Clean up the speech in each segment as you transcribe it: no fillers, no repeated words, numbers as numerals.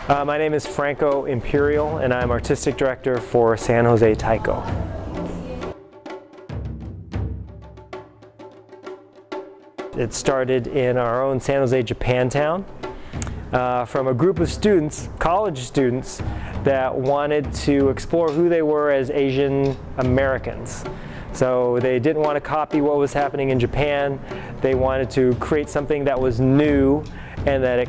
My name is Franco Imperial, and I'm Artistic Director for San Jose Taiko. It started in our own San Jose Japantown from a group of students, college students, that wanted to explore who they were as Asian Americans. So they didn't want to copy what was happening in Japan. They wanted to create something that was new and that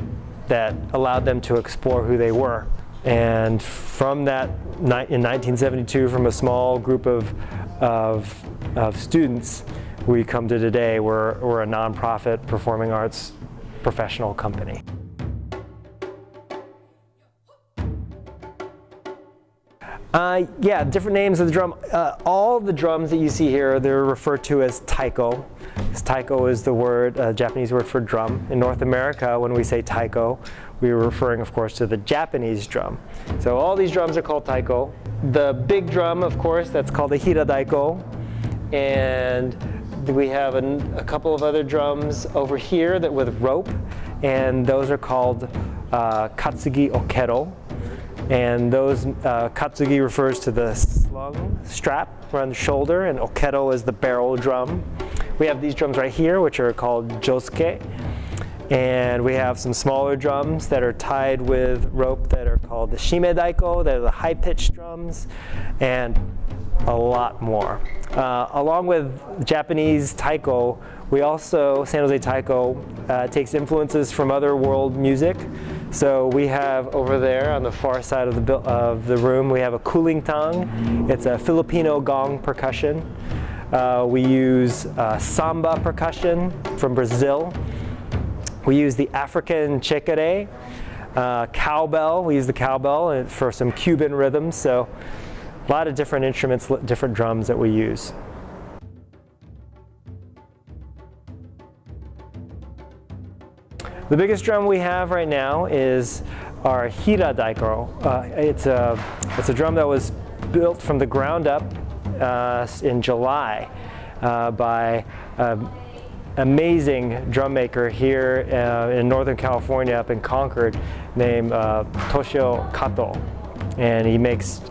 allowed them to explore who they were. And from that, in 1972, from a small group of students, we come to today. We're a nonprofit performing arts professional company. Yeah, different names of the drum. All the drums that you see here, they're referred to as taiko. Taiko is the word, Japanese word for drum. In North America, when we say taiko, we are referring, of course, to the Japanese drum. So all these drums are called taiko. The big drum, of course, that's called the hiradaiko. And we have a couple of other drums over here that with rope, and those are called katsugi okero. And those katsugi refers to the slung strap around the shoulder, and okero is the barrel drum. We have these drums right here, which are called josuke. And we have some smaller drums that are tied with rope that are called the shimedaiko. They're the high-pitched drums, and a lot more. Along with Japanese taiko, we also, San Jose Taiko, takes influences from other world music. So we have over there on the far side of the room, we have a kulintang. It's a Filipino gong percussion. We use samba percussion from Brazil. We use the African chekere, cowbell. We use the cowbell for some Cuban rhythms. So a lot of different instruments, different drums that we use. The biggest drum we have right now is our hiradaiko. It's a drum that was built from the ground up in July by an amazing drum maker here in Northern California, up in Concord, named Toshio Kato, and he makes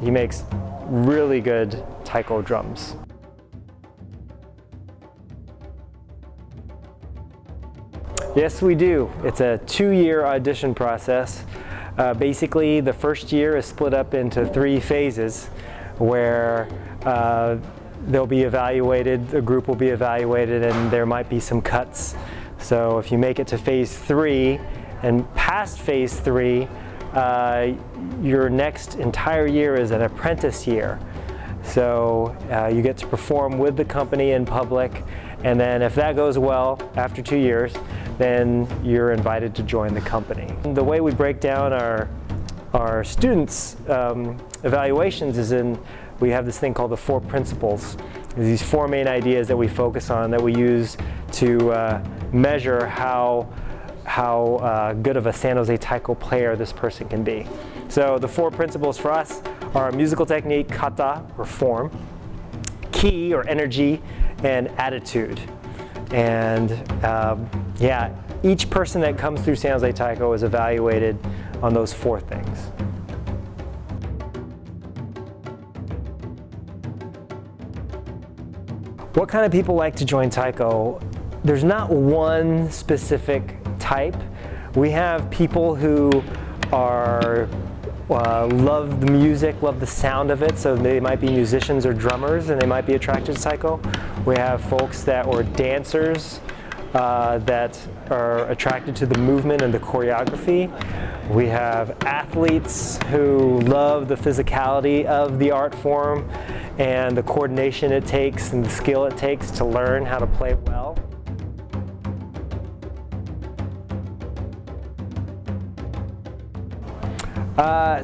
really good taiko drums. Yes, we do. It's a 2-year audition process. Basically, the first year is split up into 3 phases where they'll be evaluated, the group will be evaluated, and there might be some cuts. So if you make it to phase 3 and past phase 3, your next entire year is an apprentice year. So you get to perform with the company in public, and then if that goes well after 2 years, then you're invited to join the company. The way we break down our students' evaluations is we have this thing called the 4 principles. There's these 4 main ideas that we focus on, that we use to measure how good of a San Jose Taiko player this person can be. So the 4 principles for us are musical technique, kata, or form, ki, or energy, and attitude. And yeah, each person that comes through San Jose Taiko is evaluated on those 4 things. What kind of people like to join Taiko? There's not one specific type. We have people who love the music, love the sound of it, so they might be musicians or drummers and they might be attracted to taiko. We have folks that are dancers that are attracted to the movement and the choreography. We have athletes who love the physicality of the art form and the coordination it takes and the skill it takes to learn how to play well.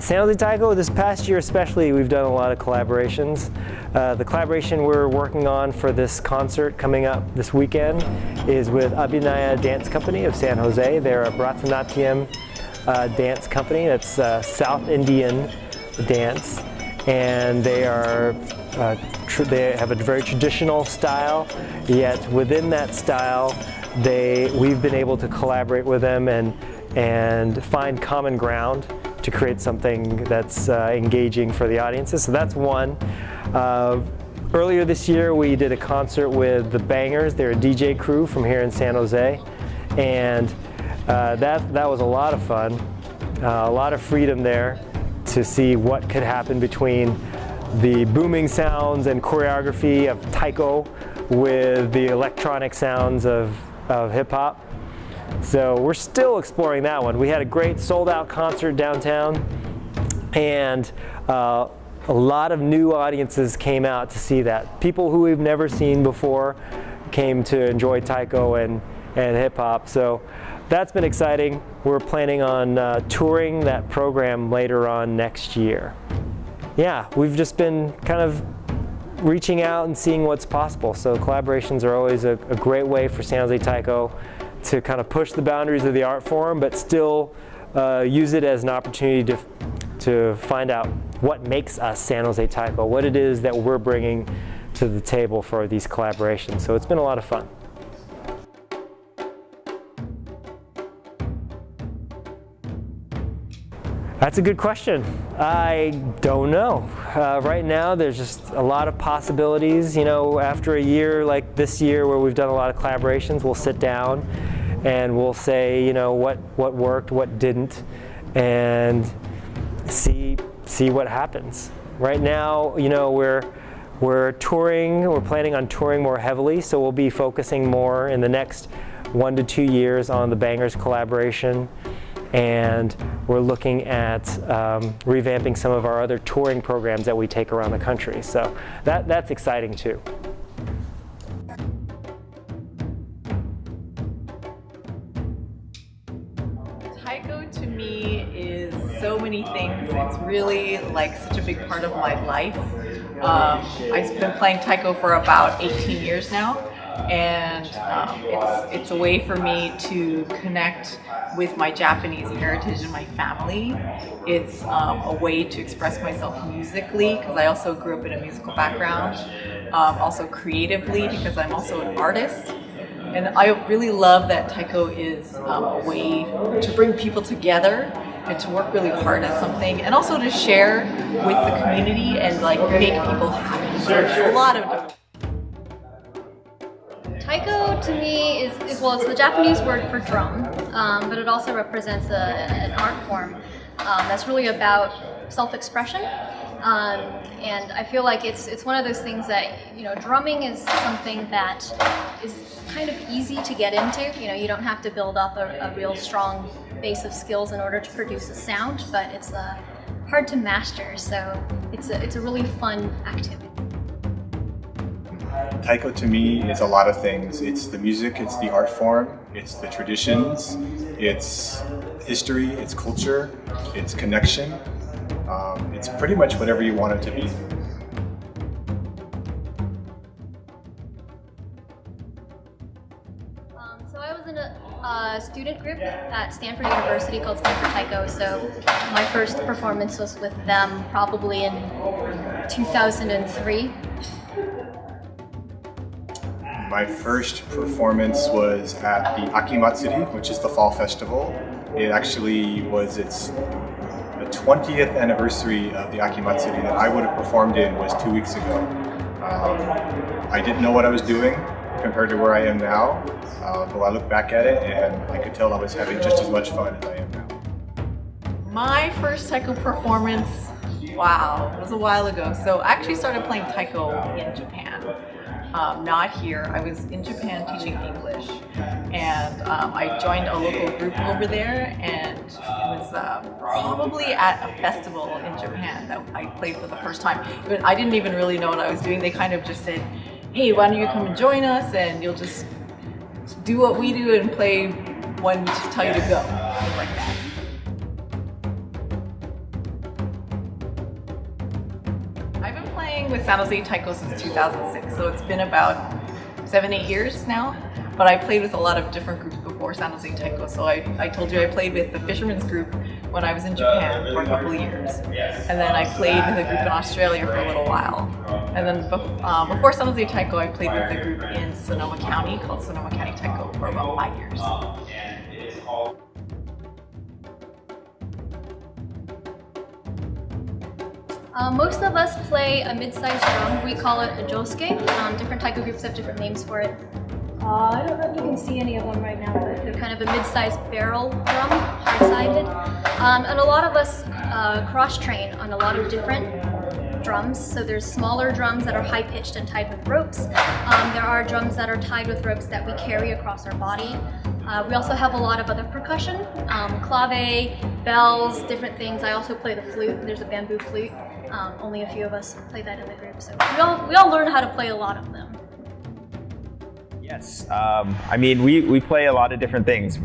San Jose Taiko, this past year especially, we've done a lot of collaborations. The collaboration we're working on for this concert coming up this weekend is with Abhinaya Dance Company of San Jose. They're a Bharatanatyam dance company. That's South Indian dance, and they have a very traditional style, yet within that style we've been able to collaborate with them and find common ground to to create something that's engaging for the audiences. So that's one. Earlier this year we did a concert with the Bangers. They're a DJ crew from here in San Jose, and that was a lot of fun. A lot of freedom there to see what could happen between the booming sounds and choreography of taiko with the electronic sounds of hip-hop. So we're still exploring that one. We had a great sold-out concert downtown, and a lot of new audiences came out to see that. People who we've never seen before came to enjoy taiko and hip-hop. So that's been exciting. We're planning on touring that program later on next year. Yeah, we've just been kind of reaching out and seeing what's possible. So collaborations are always a great way for San Jose Taiko to kind of push the boundaries of the art form, but still use it as an opportunity to find out what makes us San Jose Taiko, what it is that we're bringing to the table for these collaborations. So it's been a lot of fun. That's a good question. I don't know. Right now there's just a lot of possibilities. You know, after a year like this year where we've done a lot of collaborations, we'll sit down and we'll say, you know, what worked, what didn't, and see what happens. Right now, you know, we're touring, we're planning on touring more heavily, so we'll be focusing more in the next 1 to 2 years on the Bangers collaboration. And we're looking at revamping some of our other touring programs that we take around the country. So that's exciting too. Taiko to me is so many things. It's really like such a big part of my life. I've been playing Taiko for about 18 years now. And it's a way for me to connect with my Japanese heritage and my family. It's a way to express myself musically, because I also grew up in a musical background. Also creatively, because I'm also an artist. And I really love that Taiko is a way to bring people together and to work really hard at something, and also to share with the community and like make people happy. So there's a lot of different. Taiko to me is well, it's the Japanese word for drum, but it also represents an art form that's really about self-expression. And I feel like it's one of those things that, you know, drumming is something that is kind of easy to get into. You know, you don't have to build up a real strong base of skills in order to produce a sound, but it's hard to master. So it's a really fun activity. Taiko to me is a lot of things. It's the music, it's the art form, it's the traditions, it's history, it's culture, it's connection. It's pretty much whatever you want it to be. So I was in a student group at Stanford University called Stanford Taiko. So my first performance was with them probably in 2003. My first performance was at the Akimatsuri, which is the fall festival. It actually was the 20th anniversary of the Akimatsuri that I would have performed in was 2 weeks ago. I didn't know what I was doing compared to where I am now, but I look back at it and I could tell I was having just as much fun as I am now. My first Taiko performance, wow, it was a while ago. So I actually started playing Taiko in Japan. Not here. I was in Japan teaching English, and I joined a local group over there, and it was probably at a festival in Japan that I played for the first time. But I didn't even really know what I was doing. They kind of just said, hey, why don't you come and join us, and you'll just do what we do and play when we just tell you to go, things like that. I've been playing with San Jose Taiko since 2006, so it's been about 7-8 years now. But I played with a lot of different groups before San Jose Taiko. So I told you I played with the Fisherman's Group when I was in Japan for a couple of years. And then I played with a group in Australia for a little while. And then before San Jose Taiko, I played with a group in Sonoma County called Sonoma County Taiko for about 5 years. Most of us play a mid-sized drum. We call it a josuke. Different taiko groups have different names for it. I don't know if you can see any of them right now, but they're kind of a mid-sized barrel drum, hard-sided. And a lot of us cross-train on a lot of different drums. So there's smaller drums that are high-pitched and tied with ropes. There are drums that are tied with ropes that we carry across our body. We also have a lot of other percussion, clave, bells, different things. I also play the flute. There's a bamboo flute. Only a few of us play that in the group, so we all learn how to play a lot of them. Yes, I mean, we play a lot of different things.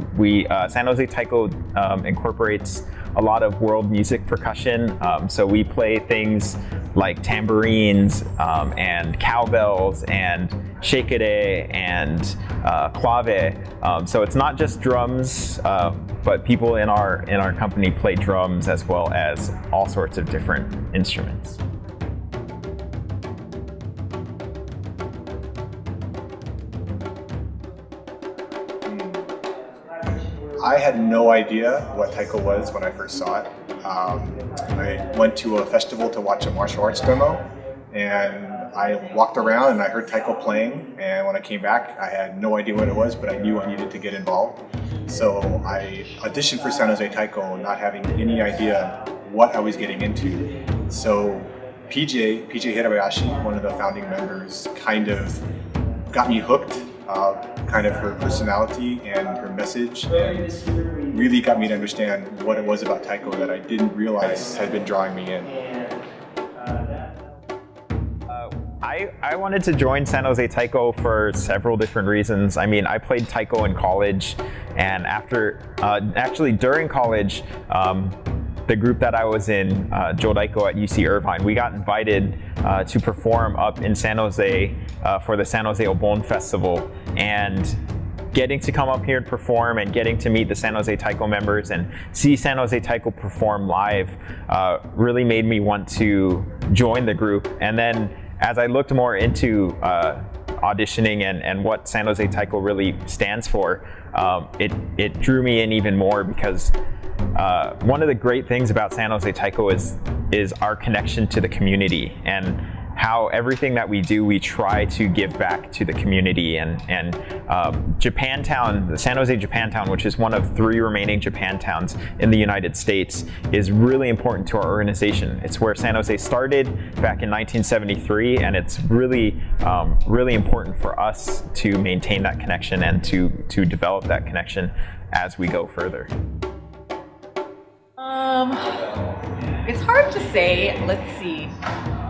San Jose Taiko incorporates a lot of world music percussion. So we play things like tambourines and cowbells and shekere and clave. So it's not just drums, but people in our company play drums as well as all sorts of different instruments. I had no idea what taiko was when I first saw it. I went to a festival to watch a martial arts demo, and I walked around and I heard taiko playing, and when I came back I had no idea what it was, but I knew I needed to get involved. So I auditioned for San Jose Taiko not having any idea what I was getting into. So PJ Hirabayashi, one of the founding members, kind of got me hooked. Kind of her personality and her message, and really got me to understand what it was about taiko that I didn't realize had been drawing me in. I wanted to join San Jose Taiko for several different reasons. I mean, I played taiko in college, and actually during college, the group that I was in, Jodaiko at UC Irvine, we got invited to perform up in San Jose for the San Jose Obon Festival, and getting to come up here and perform and getting to meet the San Jose Taiko members and see San Jose Taiko perform live really made me want to join the group. And then as I looked more into auditioning and what San Jose Taiko really stands for, it drew me in even more, because one of the great things about San Jose Taiko is our connection to the community, and how everything that we do, we try to give back to the community. And Japantown, the San Jose Japantown, which is one of 3 remaining Japantowns in the United States, is really important to our organization. It's where San Jose started back in 1973, and it's really, really important for us to maintain that connection and to develop that connection as we go further. It's hard to say. Let's see.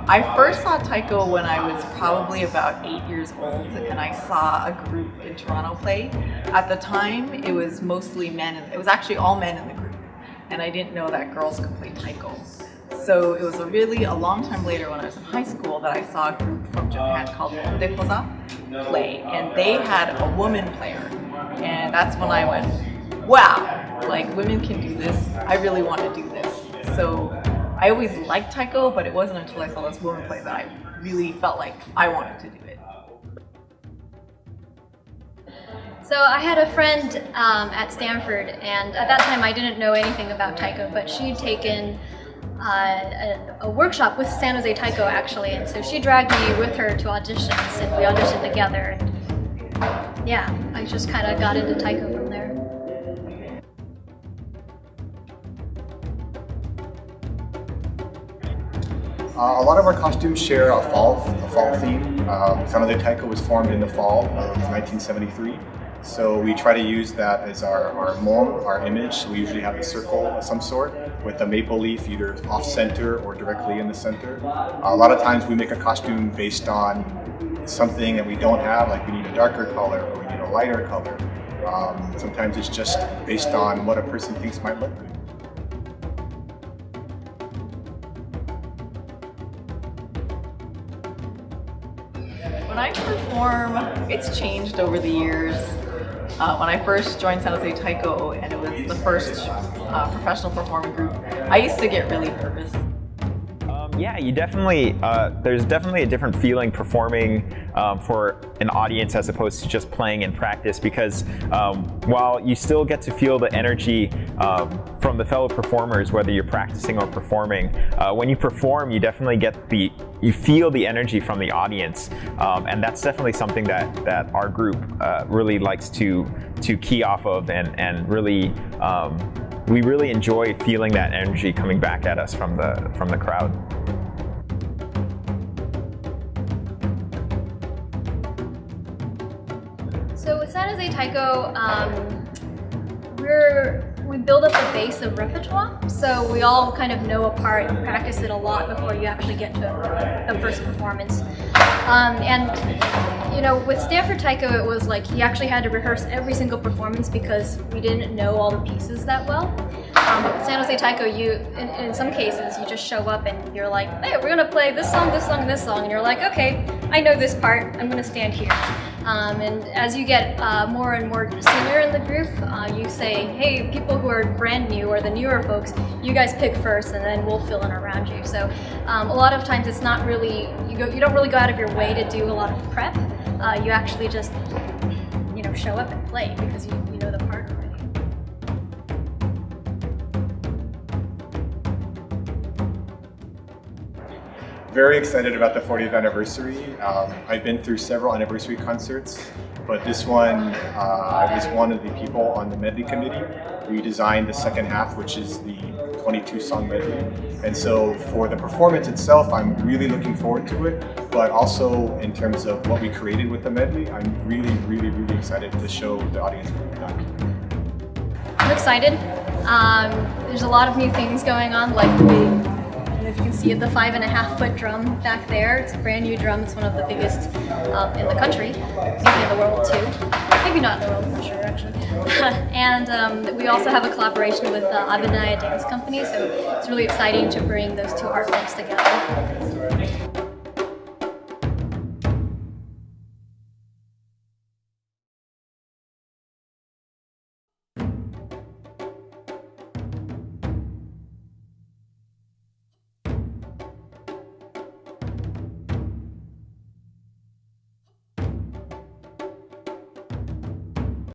I first saw taiko when I was probably about 8 years old, and I saw a group in Toronto play. At the time, it was mostly men, and it was actually all men in the group, and I didn't know that girls could play taiko. So it was a long time later, when I was in high school, that I saw a group from Japan called Dekoza play, and they had a woman player, and that's when I went, wow, like, women can do this. I really want to do this. So I always liked taiko, but it wasn't until I saw this woman play that I really felt like I wanted to do it. So I had a friend at Stanford, and at that time I didn't know anything about taiko, but she'd taken a workshop with San Jose Taiko, actually, and so she dragged me with her to auditions, and we auditioned together. And yeah, I just kind of got into taiko from there. A lot of our costumes share a fall theme. San Jose Taiko was formed in the fall of 1973. So we try to use that as our mon, our image. We usually have a circle of some sort with a maple leaf either off-center or directly in the center. A lot of times we make a costume based on something that we don't have, like we need a darker color or we need a lighter color. Sometimes it's just based on what a person thinks might look good. When I perform, it's changed over the years. When I first joined San Jose Taiko, and it was the first professional performing group, I used to get really nervous. Yeah, you definitely, there's definitely a different feeling performing for an audience as opposed to just playing in practice, because while you still get to feel the energy from the fellow performers, whether you're practicing or performing, when you perform, you definitely you feel the energy from the audience. And that's definitely something that our group really likes to key off of, and really, we really enjoy feeling that energy coming back at us from the crowd. So with San Jose Taiko, we build up a base of repertoire, so we all kind of know a part and practice it a lot before you actually get to a first performance. And you know, with Stanford Taiko, it was like you actually had to rehearse every single performance because we didn't know all the pieces that well. But with San Jose Taiko, in some cases, you just show up and you're like, hey, we're gonna play this song, this song, and this song, and you're like, okay, I know this part, I'm gonna stand here. And as you get more and more senior in the group, you say, hey, people who are brand new or the newer folks, you guys pick first and then we'll fill in around you. So a lot of times it's not really, you don't really go out of your way to do a lot of prep. You actually just, show up and play because you know the part already. Very excited about the 40th anniversary. I've been through several anniversary concerts, but this one, I was one of the people on the medley committee. We designed the second half, which is the 22-song medley. And so for the performance itself, I'm really looking forward to it, but also in terms of what we created with the medley, I'm really, really, really excited to show the audience what we've done. I'm excited. There's a lot of new things going on, like if you can see the 5.5-foot drum back there. It's a brand new drum. It's one of the biggest in the country, maybe in the world too. Maybe not in the world, I'm not sure actually. And we also have a collaboration with Abhinaya Dance Company, so it's really exciting to bring those two art forms together.